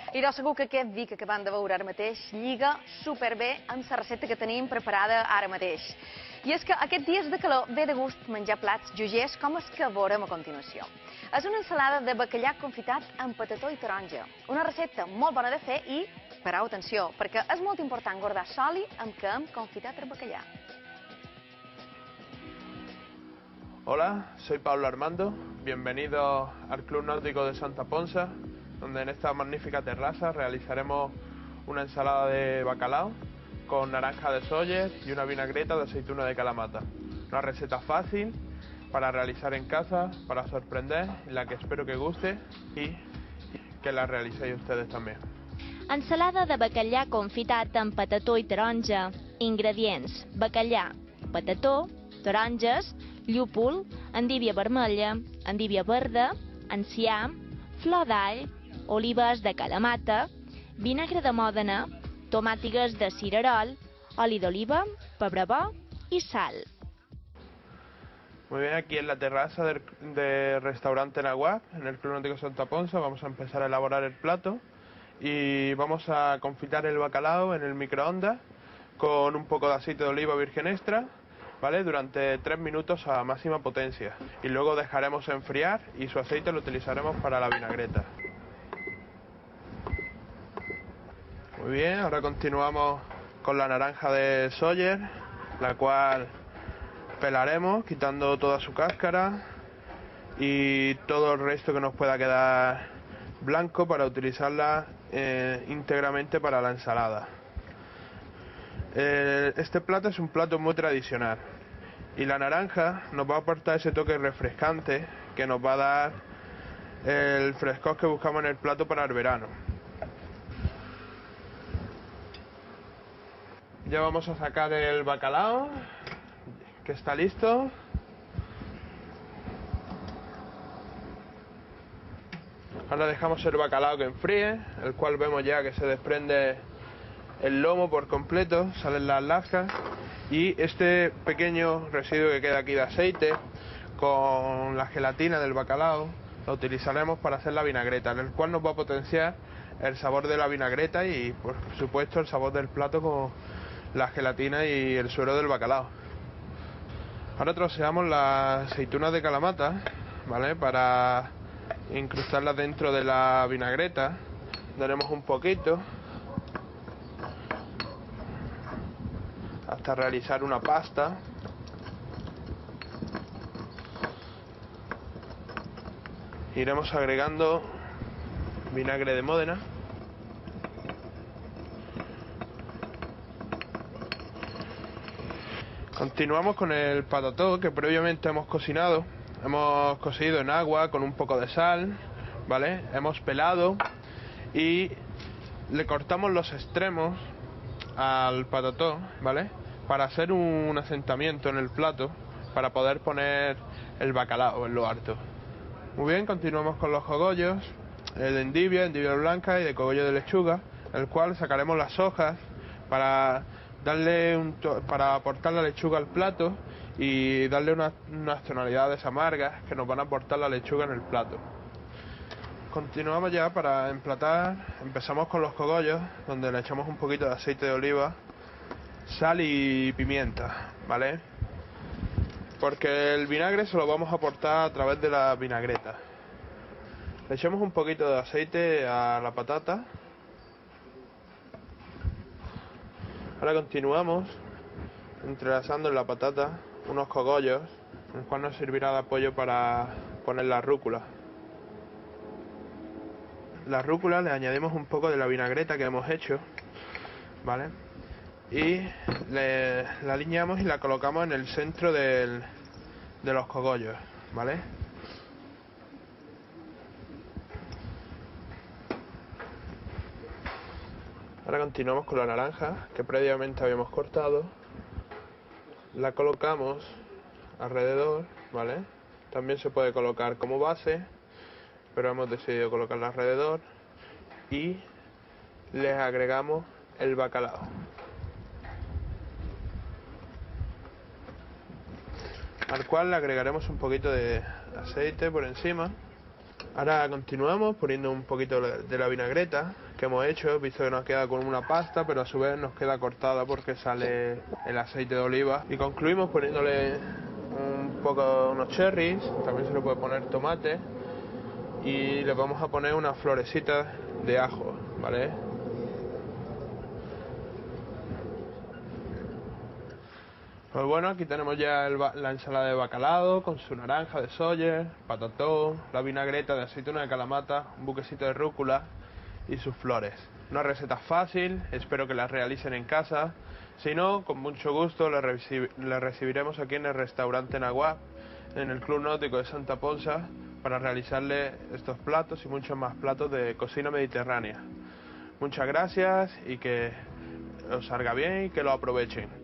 I de segur que aquest vi que acabem de veure ara mateix lliga superbé amb la recepta que tenim preparada ara mateix. I és que aquests dies de calor ve de gust menjar plats lleugers com els que veurem a continuació. És una ensalada de bacallà confitat amb patató i taronja. Una recepta molt bona de fer i, pareu atenció, perquè és molt important guardar l'oli amb què hem confitat el bacallà. Hola, soy Pablo Armando, bienvenido al Club Náutico de Santa Ponsa, donde en esta magnífica terraza realizaremos una ensalada de bacalao con naranja de Sóller y una vinagreta de aceituna de Kalamata. Una receta fácil para realizar en casa, para sorprender, en la que espero que guste y que la realicéis ustedes también. Ensalada de bacallà confitat amb patató i taronja. Ingredients: bacallà, patató, taronges, llúpol, endívia vermella, endívia verda, enciam, flor d'all, olives de Kalamata, vinagre de Mòdena, tomàtigues de cirerol, oli d'oliva, pebre bo i sal. Muy bien, aquí en la terraza del restaurante Naguab, en el Club Náutico Santa Ponsa, vamos a empezar a elaborar el plato y vamos a confitar el bacalao en el microondas con un poco de aceite de oliva virgen extra, ¿vale? Durante 3 minutos a máxima potencia y luego dejaremos enfriar y su aceite lo utilizaremos para la vinagreta. Muy bien, ahora continuamos con la naranja de Sóller, la cual pelaremos quitando toda su cáscara y todo el resto que nos pueda quedar blanco para utilizarla íntegramente para la ensalada. Este plato es un plato muy tradicional y la naranja nos va a aportar ese toque refrescante que nos va a dar el frescor que buscamos en el plato para el verano. Ya vamos a sacar el bacalao, que está listo. Ahora dejamos el bacalao que enfríe, el cual vemos ya que se desprende el lomo por completo, salen las lascas y este pequeño residuo que queda aquí de aceite con la gelatina del bacalao lo utilizaremos para hacer la vinagreta, en el cual nos va a potenciar el sabor de la vinagreta y por supuesto el sabor del plato con la gelatina y el suero del bacalao. Ahora troceamos las aceitunas de Kalamata, ¿vale? Para incrustarlas dentro de la vinagreta. Daremos un poquito hasta realizar una pasta. Iremos agregando vinagre de Módena. Continuamos con el patató que previamente hemos cocinado. Hemos cocido en agua con un poco de sal, ¿vale? Hemos pelado y le cortamos los extremos al patató, ¿vale? Para hacer un asentamiento en el plato, para poder poner el bacalao en lo alto. Muy bien, continuamos con los cogollos, de endivia blanca y de cogollo de lechuga, el cual sacaremos las hojas para para aportar la lechuga al plato y darle unas tonalidades amargas que nos van a aportar la lechuga en el plato. Continuamos ya para emplatar. Empezamos con los cogollos, donde le echamos un poquito de aceite de oliva, sal y pimienta, ¿vale? Porque el vinagre se lo vamos a aportar a través de la vinagreta. Le echamos un poquito de aceite a la patata. Ahora continuamos entrelazando en la patata unos cogollos, el cual nos servirá de apoyo para poner la rúcula. La rúcula le añadimos un poco de la vinagreta que hemos hecho, ¿vale? Y la alineamos y la colocamos en el centro de los cogollos, ¿vale? Ahora continuamos con la naranja que previamente habíamos cortado. La colocamos alrededor, ¿vale? También se puede colocar como base, pero hemos decidido colocarla alrededor y les agregamos el bacalao. Al cual le agregaremos un poquito de aceite por encima Ahora continuamos poniendo un poquito de la vinagreta que hemos hecho, visto que nos queda con una pasta, pero a su vez nos queda cortada porque sale el aceite de oliva. Y concluimos poniéndole unos cherries, también se le puede poner tomate, y le vamos a poner unas florecitas de ajo, ¿vale? Pues bueno, aquí tenemos ya la ensalada de bacalao con su naranja de Sóller, patatón, la vinagreta de aceituna de Kalamata, un buquecito de rúcula y sus flores. Una receta fácil, espero que la realicen en casa. Si no, con mucho gusto la recibiremos aquí en el restaurante Naguab, en el Club Náutico de Santa Ponsa, para realizarle estos platos y muchos más platos de cocina mediterránea. Muchas gracias y que os salga bien y que lo aprovechen.